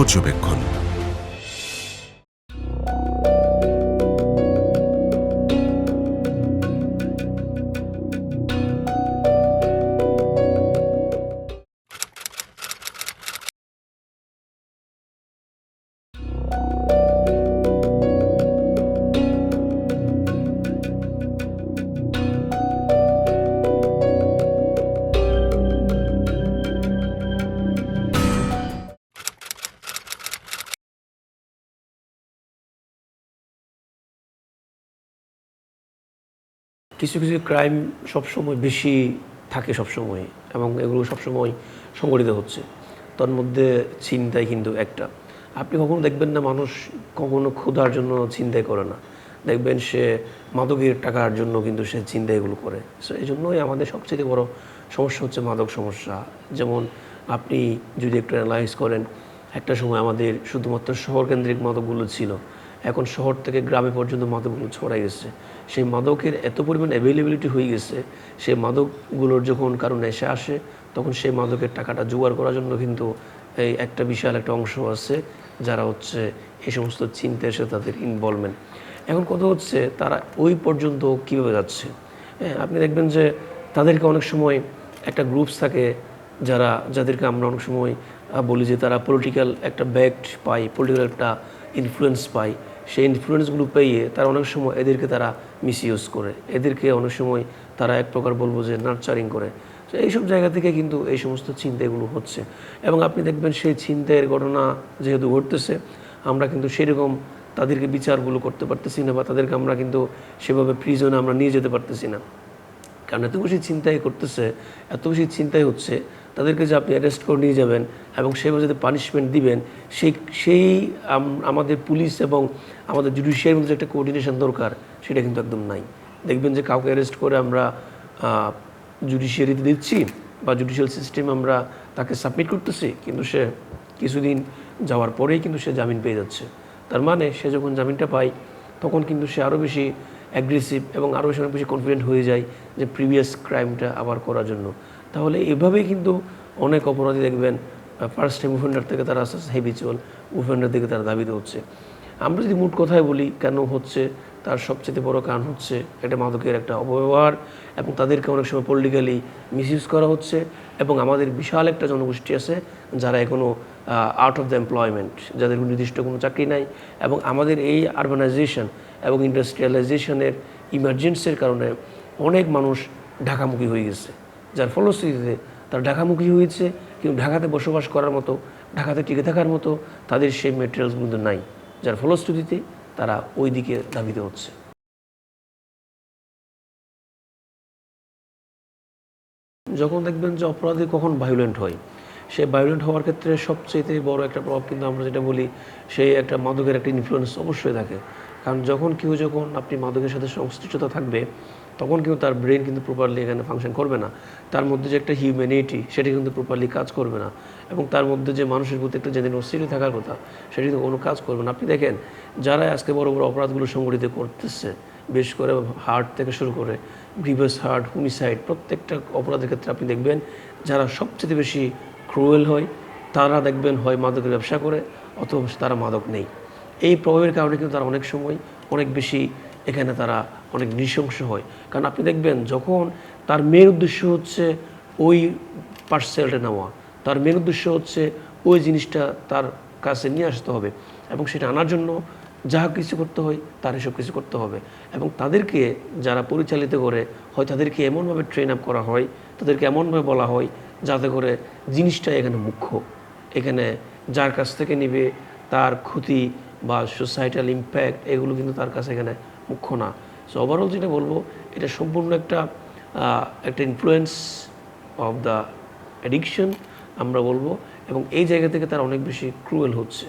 পর্যবেক্ষণ। কিছু কিছু ক্রাইম সবসময় বেশি থাকে সবসময়, এবং এগুলো সবসময় সংগঠিত হচ্ছে। তার মধ্যে ছিনতাই কিন্তু একটা। আপনি কখনো দেখবেন না মানুষ কখনো ক্ষুধার জন্য ছিনতাই করে না, দেখবেন সে মাদকের টাকার জন্য কিন্তু সে ছিনতাইগুলো করে। সো এই জন্যই আমাদের সবচেয়ে বড় সমস্যা হচ্ছে মাদক সমস্যা। যেমন আপনি যদি একটু অ্যানালাইজ করেন, একটা সময় আমাদের শুধুমাত্র শহরকেন্দ্রিক মাদকগুলো ছিল, এখন শহর থেকে গ্রামে পর্যন্ত মাদকগুলো ছড়াই গেছে। সেই মাদকের এত পরিমাণ অ্যাভেলেবিলিটি হয়ে গেছে, সেই মাদকগুলোর যখন কারো নেশা আসে তখন সেই মাদকের টাকাটা জোগাড় করার জন্য কিন্তু এই একটা বিশাল একটা অংশ আছে যারা হচ্ছে এই সমস্ত চিন্তায় এসে তাদের ইনভলভমেন্ট। এখন কথা হচ্ছে তারা ওই পর্যন্ত কীভাবে যাচ্ছে। হ্যাঁ, আপনি দেখবেন যে তাদেরকে অনেক সময় একটা গ্রুপস থাকে যাদেরকে আমরা অনেক সময় বলি যে তারা পলিটিক্যাল একটা ব্যাক্ট পায়, পলিটিক্যাল একটা ইনফ্লুয়েন্স পায়। সেই ইনফ্লুয়েন্সগুলো পেয়ে তারা অনেক সময় এদেরকে তারা মিসইউজ করে, এদেরকে অনেক সময় তারা এক প্রকার বলবো যে নার্চারিং করে। তো এইসব জায়গা থেকে কিন্তু এই সমস্ত চিন্তাগুলো হচ্ছে। এবং আপনি দেখবেন সেই চিন্তায়ের ঘটনা যেহেতু ঘটতেছে, আমরা কিন্তু সেরকম তাদেরকে বিচারগুলো করতে পারতেছি না, বা তাদেরকে আমরা কিন্তু সেভাবে প্রিজনে আমরা নিয়ে যেতে পারতেছি না। কারণ এত বেশি চিন্তাই করতেছে, এত বেশি চিন্তাই হচ্ছে, তাদেরকে যে আপনি অ্যারেস্ট করে নিয়ে যাবেন এবং সেভাবে যদি পানিশমেন্ট দিবেন, সেই আমাদের পুলিশ এবং আমাদের জুডিশিয়ারির মধ্যে একটা কোঅর্ডিনেশন দরকার, সেটা কিন্তু একদম নাই। দেখবেন যে কাউকে অ্যারেস্ট করে আমরা জুডিশিয়ারিতে দিচ্ছি বা জুডিশিয়াল সিস্টেম আমরা তাকে সাবমিট করতেছি, কিন্তু সে কিছুদিন যাওয়ার পরেই কিন্তু সে জামিন পেয়ে যাচ্ছে। তার মানে সে যখন জামিনটা পায় তখন কিন্তু সে আরও বেশি অ্যাগ্রেসিভ এবং আরও বেশি কনফিডেন্ট হয়ে যায় যে প্রিভিয়াস ক্রাইমটা আবার করার জন্য। তাহলে এভাবেই কিন্তু অনেক অপরাধী দেখবেন ফার্স্ট টাইম অফেন্ডার থেকে তারা আস্তে আস্তে হ্যাবিচুয়াল অফেন্ডার দিকে তারা ধাবিত হচ্ছে। আমরা যদি মোট কথায় বলি কেন হচ্ছে, তার সবচেয়ে বড় কারণ হচ্ছে একটা মাদকের একটা অপব্যবহার, এবং তাদেরকে অনেক সময় পলিটিক্যালি মিসইউজ করা হচ্ছে। এবং আমাদের বিশাল একটা জনগোষ্ঠী আছে যারা এখনও আউট অফ দ্য এমপ্লয়মেন্ট, যাদের নির্দিষ্ট কোনো চাকরি নাই। এবং আমাদের এই আরবানাইজেশন এবং ইন্ডাস্ট্রিয়ালাইজেশনের ইমার্জেন্সির কারণে অনেক মানুষ ঢাকামুখী হয়ে গেছে, যার ফলশ্রুতিতে তারা ঢাকামুখী হয়েছে, কিন্তু ঢাকাতে বসবাস করার মতো, ঢাকাতে টিকে থাকার মতো তাদের সেই মেটেরিয়ালস কিন্তু নাই, যার ফলশ্রুতিতে তারা ওই দিকে ধাবিত হচ্ছে। যখন দেখবেন যে অপরাধী কখন ভায়োলেন্ট হয়, সে ভায়োলেন্ট হওয়ার ক্ষেত্রে সবচেয়ে বড় একটা প্রভাব কিন্তু আমরা যেটা বলি, সেই একটা মাদকের একটা ইনফ্লুয়েন্স অবশ্যই থাকে। কারণ যখন আপনি মাদকের সাথে সংশ্লিষ্টতা থাকবে, তখন কিন্তু তার ব্রেন কিন্তু প্রপারলি এখানে ফাংশন করবে না, তার মধ্যে যে একটা হিউম্যানিটি সেটা কিন্তু প্রপারলি কাজ করবে না, এবং তার মধ্যে যে মানুষের প্রতি একটা জেনারসিটি থাকার কথা সেটি কিন্তু কোনো কাজ করবে না। আপনি দেখেন যারা আজকে বড় বড় অপরাধগুলো সংগঠিত করতেছে, বিশেষ করে হার্ট থেকে শুরু করে গ্রিভাস হার্ট, হোমিসাইড, প্রত্যেকটা অপরাধের ক্ষেত্রে আপনি দেখবেন যারা সবচেয়ে বেশি ক্রুয়েল হয় তারা দেখবেন হয় মাদকের ব্যবসা করে, অথবা তারা মাদক নেই। এই প্রভাবের কারণে কিন্তু তারা অনেক সময় অনেক বেশি এখানে তারা অনেক নৃশংস হয়। কারণ আপনি দেখবেন যখন তার মেন উদ্দেশ্য হচ্ছে ওই পার্সেলটা নেওয়া, তার মেন উদ্দেশ্য হচ্ছে ওই জিনিসটা তার কাছে নিয়ে আসতে হবে, এবং সেটা আনার জন্য যা কিছু করতে হয় তার এসব কিছু করতে হবে। এবং তাদেরকে যারা পরিচালিত করে হয় তাদেরকে এমনভাবে ট্রেন আপ করা হয়, তাদেরকে এমনভাবে বলা হয় যাতে করে জিনিসটা এখানে মুখ্য, এখানে যার কাছ থেকে নিবে তার ক্ষতি বা সোসাইটাল ইম্প্যাক্ট এগুলো কিন্তু তার কাছে এখানে মুখ্য না। সো ওভারঅল যেটা বলবো, এটা সম্পূর্ণ একটা ইনফ্লুয়েন্স অফ দ্য অ্যাডিকশন আমরা বলবো, এবং এই জায়গা থেকে তারা অনেক বেশি ক্রুয়েল হচ্ছে।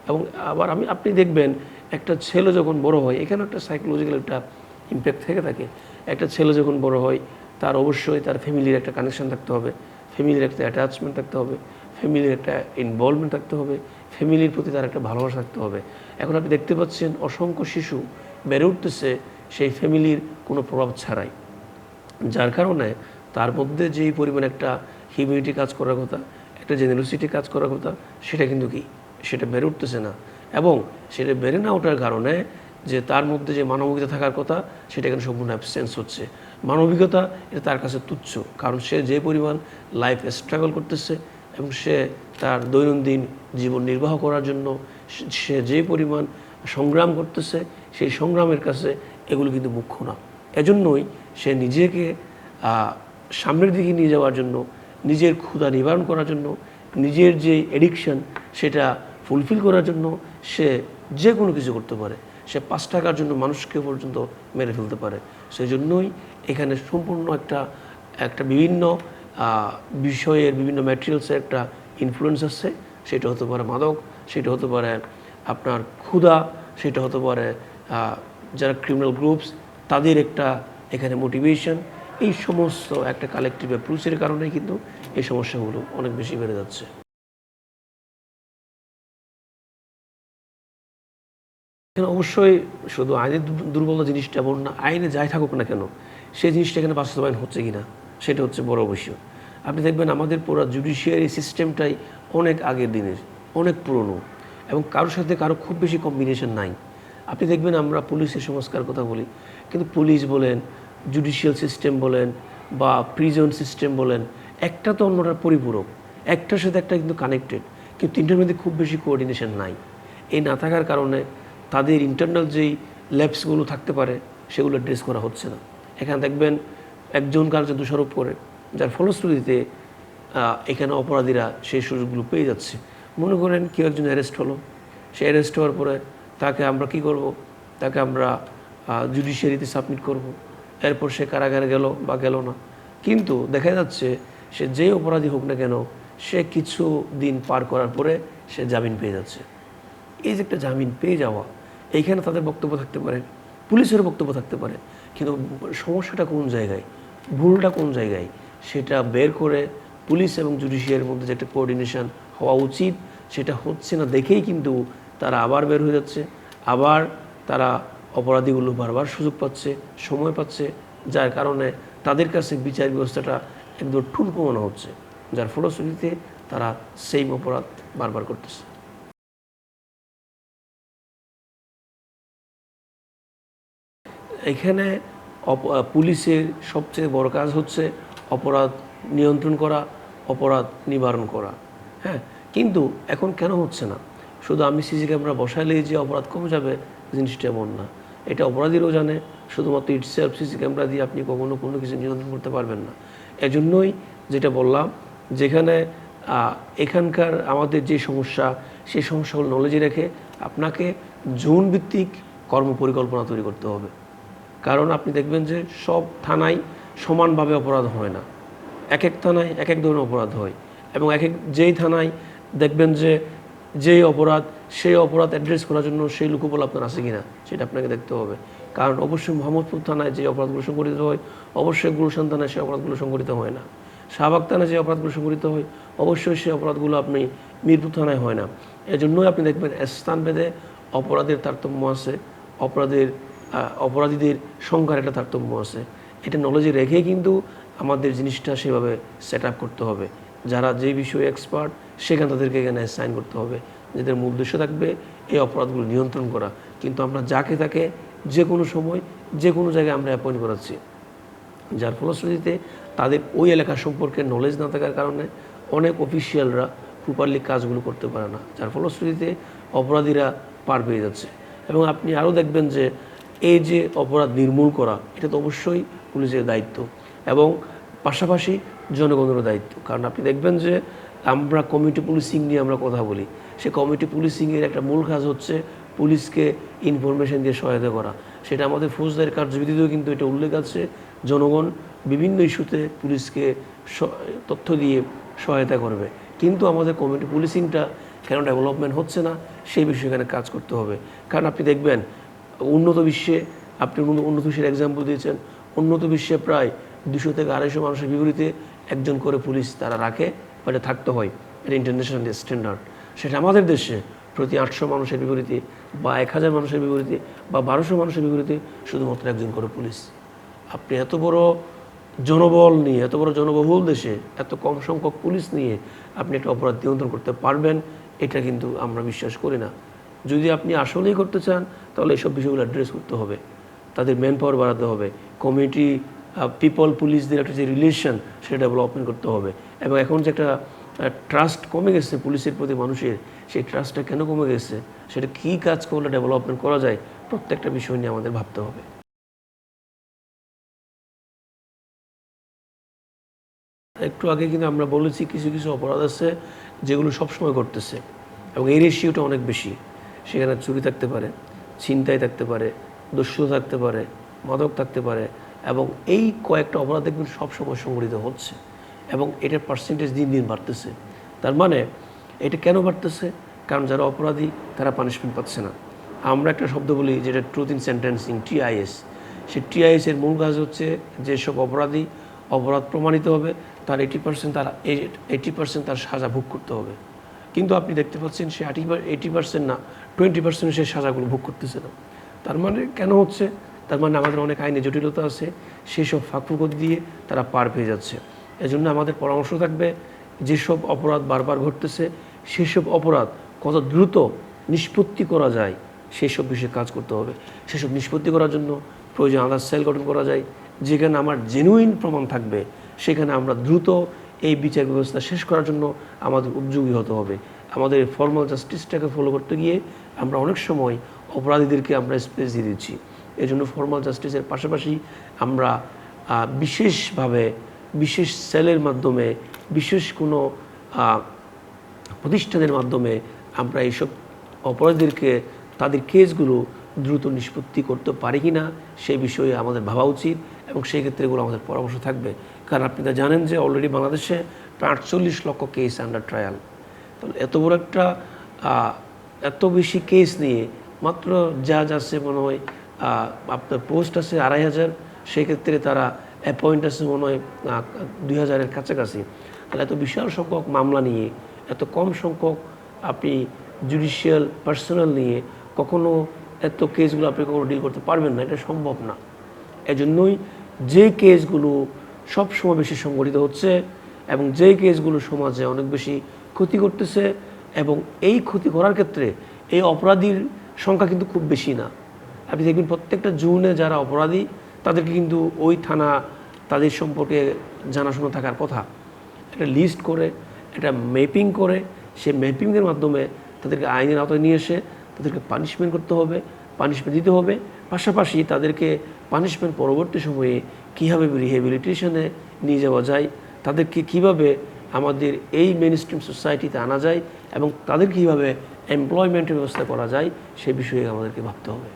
এবং আবার আপনি দেখবেন একটা ছেলে যখন বড় হয়, এখানে একটা সাইকোলজিক্যাল একটা ইম্প্যাক্ট থেকে থাকে। একটা ছেলে যখন বড় হয় তার অবশ্যই তার ফ্যামিলির একটা কানেকশন থাকতে হবে, ফ্যামিলির একটা অ্যাটাচমেন্ট থাকতে হবে, ফ্যামিলির একটা ইনভলভমেন্ট থাকতে হবে, ফ্যামিলির প্রতি তার একটা ভালোবাসা থাকতে হবে। এখন আপনি দেখতে পাচ্ছেন অসংখ্য শিশু বেড়ে উঠতেছে সেই ফ্যামিলির কোনো প্রভাব ছাড়াই, যার কারণে তার মধ্যে যেই পরিমাণ একটা হিউম্যানিটি কাজ করার কথা, একটা জেনারসিটি কাজ করার কথা, সেটা কিন্তু কি সেটা বেড়ে উঠতেছে না, এবং সেটা বেড়ে না ওঠার কারণে যে তার মধ্যে যে মানবিকতা থাকার কথা সেটা এখানে সম্পূর্ণ অ্যাবসেন্স হচ্ছে। মানবিকতা এটা তার কাছে তুচ্ছ, কারণ সে যে পরিমাণ লাইফ স্ট্রাগল করতেছে এবং সে তার দৈনন্দিন জীবন নির্বাহ করার জন্য সে যে পরিমাণ সংগ্রাম করতেছে, সেই সংগ্রামের কাছে এগুলো কিন্তু মুখ্য না। এজন্যই সে নিজেকে সামনের দিকে নিয়ে যাওয়ার জন্য, নিজের ক্ষুধা নিবারণ করার জন্য, নিজের যে এডিকশন সেটা ফুলফিল করার জন্য সে যে কোনো কিছু করতে পারে। সে 5 টাকার জন্য মানুষকে পর্যন্ত মেরে ফেলতে পারে। সেই জন্যই এখানে সম্পূর্ণ একটা বিভিন্ন বিষয়ের, বিভিন্ন ম্যাটেরিয়ালসের একটা ইনফ্লুয়েন্স আছে। সেটা হতে পারে মাদক, সেটা হতে পারে আপনার ক্ষুধা, সেটা হতে পারে যারা ক্রিমিনাল গ্রুপস তাদের একটা এখানে মোটিভেশন। এই সমস্ত একটা কালেকটিভ অ্যাপ্রোচের কারণে কিন্তু এই সমস্যাগুলো অনেক বেশি বেড়ে যাচ্ছে। এখানে অবশ্যই শুধু আইনের দুর্বলতা জিনিসটা এমন না, আইনে যাই থাকুক না কেন সেই জিনিসটা এখানে বাস্তবায়ন হচ্ছে কিনা সেটা হচ্ছে বড় বিষয়। আপনি দেখবেন আমাদের পুরো জুডিশিয়ারি সিস্টেমটাই অনেক আগের দিনের, অনেক পুরনো, এবং কারোর সাথে কারো খুব বেশি কম্বিনেশন নাই। আপনি দেখবেন আমরা পুলিশের সংস্কার কথা বলি, কিন্তু পুলিশ বলেন, জুডিশিয়াল সিস্টেম বলেন বা প্রিজন সিস্টেম বলেন, একটা তো অন্যটার পরিপূরক, একটার সাথে একটা কিন্তু কানেক্টেড, কিন্তু তিনটার মধ্যে খুব বেশি কোঅর্ডিনেশন নাই। এই না থাকার কারণে তাদের ইন্টারনাল যেই ল্যাবসগুলো থাকতে পারে সেগুলো অ্যাড্রেস করা হচ্ছে না। এখানে দেখবেন একজন কালকে দোষারোপ করে, যার ফলশ্রুতিতে এখানে অপরাধীরা সেই সুযোগগুলো পেয়ে যাচ্ছে। মনে করেন কেউ একজন অ্যারেস্ট হলো, সে অ্যারেস্ট হওয়ার পরে তাকে আমরা কি করব, তাকে আমরা জুডিশিয়ারিতে সাবমিট করব, এরপর সে কারাগারে গেল বা গেল না, কিন্তু দেখা যাচ্ছে সে যেই অপরাধী হোক না কেন সে কিছু দিন পার করার পরে সে জামিন পেয়ে যাচ্ছে। এই যে একটা জামিন পেয়ে যাওয়া, এইখানে তাদের বক্তব্য থাকতে পারে, পুলিশের বক্তব্য থাকতে পারে, কিন্তু সমস্যাটা কোন জায়গায়, ভুলটা কোন জায়গায় সেটা বের করে পুলিশ এবং জুডিশিয়ারির মধ্যে যে একটা কোঅর্ডিনেশন হওয়া উচিত সেটা হচ্ছে না দেখেই কিন্তু তারা আবার বের হয়ে যাচ্ছে, আবার তারা অপরাধীগুলো বারবার সুযোগ পাচ্ছে, সময় পাচ্ছে, যার কারণে তাদের কাছে বিচার ব্যবস্থাটা একদম ঠুনকো মনে হচ্ছে, যার ফলশ্রুতিতে তারা সেম অপরাধ বারবার করতেছে। এখানে পুলিশের সবচেয়ে বড় কাজ হচ্ছে অপরাধ নিয়ন্ত্রণ করা, অপরাধ নিবারণ করা। হ্যাঁ, কিন্তু এখন কেন হচ্ছে না? শুধু আমি সিসি ক্যামেরা বসাইলেই যে অপরাধ কমে যাবে জিনিসটা এমন না। এটা অপরাধীরাও জানে, শুধুমাত্র ইটসেলফ সিসি ক্যামেরা দিয়ে আপনি কখনো কোনো কিছু নিয়ন্ত্রণ করতে পারবেন না। এজন্যই যেটা বললাম, যেখানে এখানকার আমাদের যে সমস্যা সেই সমস্যাগুলো নলেজে রেখে আপনাকে জোন ভিত্তিক কর্মপরিকল্পনা তৈরি করতে হবে। কারণ আপনি দেখবেন যে সব থানায় সমানভাবে অপরাধ হয় না, এক এক থানায় এক এক ধরনের অপরাধ হয়, এবং যেই থানায় দেখবেন যে যেই অপরাধ সেই অপরাধ অ্যাড্রেস করার জন্য সেই লোকবল আপনার আছে কিনা সেটা আপনাকে দেখতে হবে। কারণ অবশ্যই মোহাম্মদপুর থানায় যে অপরাধগুলো সংঘটিত হয় অবশ্যই গুলশান থানায় সেই অপরাধগুলো সংঘটিত হয় না, শাহবাগ থানায় যে অপরাধগুলো সংঘটিত হয় অবশ্যই সেই অপরাধগুলো আপনি মিরপুর থানায় হয় না। এজন্যই আপনি দেখবেন স্থানভেদে অপরাধের তারতম্য আছে, অপরাধীদের সংখ্যার একটা তারতম্য আছে। এটা নলেজে রেখে কিন্তু আমাদের জিনিসটা সেভাবে সেট আপ করতে হবে। যারা যে বিষয়ে এক্সপার্ট সেখানে তাদেরকে এখানে সাইন করতে হবে, যাদের মূল উদ্দেশ্য থাকবে এই অপরাধগুলো নিয়ন্ত্রণ করা। কিন্তু আমরা যাকে তাকে যে কোনো সময় যে কোনো জায়গায় আমরা অ্যাপয়েন্ট করাচ্ছি, যার ফলশ্রুতিতে তাদের ওই এলাকা সম্পর্কে নলেজ না থাকার কারণে অনেক অফিসিয়ালরা প্রপারলি কাজগুলো করতে পারে না, যার ফলশ্রুতিতে অপরাধীরা পার পেয়ে যাচ্ছে। এবং আপনি আরও দেখবেন যে এই যে অপরাধ নির্মূল করা এটা তো অবশ্যই পুলিশের দায়িত্ব এবং পাশাপাশি জনগণেরও দায়িত্ব। কারণ আপনি দেখবেন যে আমরা কমিউনিটি পুলিশিং নিয়ে আমরা কথা বলি, সে কমিউনিটি পুলিশিংয়ের একটা মূল কাজ হচ্ছে পুলিশকে ইনফরমেশন দিয়ে সহায়তা করা। সেটা আমাদের ফৌজদারি কার্যবিধিতেও কিন্তু এটা উল্লেখ আছে, জনগণ বিভিন্ন ইস্যুতে পুলিশকে তথ্য দিয়ে সহায়তা করবে। কিন্তু আমাদের কমিউনিটি পুলিশিংটা কেন ডেভেলপমেন্ট হচ্ছে না সেই বিষয়ে এখানে কাজ করতে হবে। কারণ আপনি দেখবেন উন্নত বিশ্বে, আপনি উন্নত বিশ্বের এক্সাম্পল দিয়েছেন, উন্নত বিশ্বে প্রায় 200 থেকে 250 মানুষের বিপরীতে একজন করে পুলিশ তারা রাখে, বা এটা থাকতে হয়, এটা ইন্টারন্যাশনাল স্ট্যান্ডার্ড। সেটা আমাদের দেশে প্রতি 800 মানুষের বিপরীতে বা 1000 মানুষের বিপরীতে বা 1200 মানুষের বিপরীতে শুধুমাত্র একজন করে পুলিশ। আপনি এত বড় জনবল নিয়ে, এত বড় জনবহুল দেশে এত কম সংখ্যক পুলিশ নিয়ে আপনি একটা অপরাধ নিয়ন্ত্রণ করতে পারবেন, এটা কিন্তু আমরা বিশ্বাস করি না। যদি আপনি আসলেই করতে চান তাহলে এসব বিষয়গুলো অ্যাড্রেস করতে হবে, তাদের ম্যান পাওয়ার বাড়াতে হবে, কমিউনিটি পিপল পুলিশদের একটা যে রিলেশন সেটা ডেভেলপমেন্ট করতে হবে। এবং এখন যে একটা ট্রাস্ট কমে গেছে পুলিশের প্রতি মানুষের, সেই ট্রাস্টটা কেন কমে গেছে, সেটা কী কাজ করলে ডেভেলপমেন্ট করা যায়, প্রত্যেকটা বিষয় নিয়ে আমাদের ভাবতে হবে। একটু আগে কিন্তু আমরা বলেছি কিছু কিছু অপরাধ আছে যেগুলো সবসময় ঘটতেছে এবং এই রেশিওটা অনেক বেশি। সেখানে চুরি থাকতে পারে, ছিনতাই থাকতে পারে, দস্যুতা থাকতে পারে, মাদক থাকতে পারে, এবং এই কয়েকটা অপরাধ দেখবেন সবসময় সংঘটিত হচ্ছে এবং এটার পার্সেন্টেজ দিন দিন বাড়তেছে। তার মানে এটা কেন বাড়তেছে? কারণ যারা অপরাধী তারা পানিশমেন্ট পাচ্ছে না। আমরা একটা শব্দ বলি যেটা ট্রুথ ইন সেন্টেন্সিং, TIS। সেই TIS-এর মূল কাজ হচ্ছে যেসব অপরাধী অপরাধ প্রমাণিত হবে তার 80% তার সাজা ভোগ করতে হবে। কিন্তু আপনি দেখতে পাচ্ছেন সে 80% না, 20% সে সাজাগুলো ভোগ করতেছে না। তার মানে কেন হচ্ছে? তার মানে আমাদের অনেক আইনে জটিলতা আছে, সেসব ফাঁকফোকর দিয়ে তারা পার পেয়ে যাচ্ছে। এজন্য আমাদের পরামর্শ থাকবে যেসব অপরাধ বারবার ঘটতেছে সেসব অপরাধ কত দ্রুত নিষ্পত্তি করা যায় সেসব বিষয়ে কাজ করতে হবে। সেসব নিষ্পত্তি করার জন্য প্রয়োজন আলাদা সেল গঠন করা যায়, যেখানে আমার জেনুইন প্রমাণ থাকবে, সেখানে আমরা দ্রুত এই বিচার ব্যবস্থা শেষ করার জন্য আমাদের উদ্যোগী হতে হবে। আমাদের ফর্মাল জাস্টিসটাকে ফলো করতে গিয়ে আমরা অনেক সময় অপরাধীদেরকে আমরা স্পেস দিয়ে দিচ্ছি। এই জন্য ফর্মাল জাস্টিসের পাশাপাশি আমরা বিশেষভাবে বিশেষ সেলের মাধ্যমে বিশেষ কোনো প্রতিষ্ঠানের মাধ্যমে আমরা এইসব অপরাধীদেরকে তাদের কেসগুলো দ্রুত নিষ্পত্তি করতে পারি কি না সেই বিষয়ে আমাদের ভাবা উচিত এবং সেই ক্ষেত্রে এগুলো আমাদের পরামর্শ থাকবে। কারণ আপনি তো জানেন যে অলরেডি বাংলাদেশে প্রায় 48 লক্ষ কেস আন্ডার ট্রায়াল। তাহলে এত বড় একটা এত বেশি কেস নিয়ে মাত্র জাজ আছে মনে হয় আপনার পোস্ট আছে 2500, সেক্ষেত্রে তারা অ্যাপয়েন্ট আছে মনে হয় 2000-এর কাছাকাছি। তাহলে এত বিশাল সংখ্যক মামলা নিয়ে এত কম সংখ্যক আপনি জুডিশিয়াল পার্সোনাল নিয়ে কখনো এত কেসগুলো আপনি কখনো ডিল করতে পারবেন না, এটা সম্ভব না। এজন্যই যে কেসগুলো সবসময় বেশি সংগঠিত হচ্ছে এবং যে কেসগুলো সমাজে অনেক বেশি ক্ষতি করতেছে, এবং এই ক্ষতি করার ক্ষেত্রে এই অপরাধীর সংখ্যা কিন্তু খুব বেশি না। আপনি দেখবেন প্রত্যেকটা জোনে যারা অপরাধী তাদেরকে কিন্তু ওই থানা তাদের সম্পর্কে জানাশোনা থাকার কথা। একটা লিস্ট করে, একটা ম্যাপিং করে, সেই ম্যাপিংয়ের মাধ্যমে তাদেরকে আইনের আওতায় নিয়ে এসে তাদেরকে পানিশমেন্ট করতে হবে, পানিশমেন্ট দিতে হবে। পাশাপাশি তাদেরকে পানিশমেন্ট পরবর্তী সময়ে কীভাবে রিহেবিলিটেশনে নিয়ে যাওয়া যায়, তাদেরকে কিভাবে আমাদের এই মেইন স্ট্রিম সোসাইটিতে আনা যায় এবং তাদের কীভাবে এমপ্লয়মেন্টের ব্যবস্থা করা যায় সে বিষয়ে আমাদেরকে ভাবতে হবে।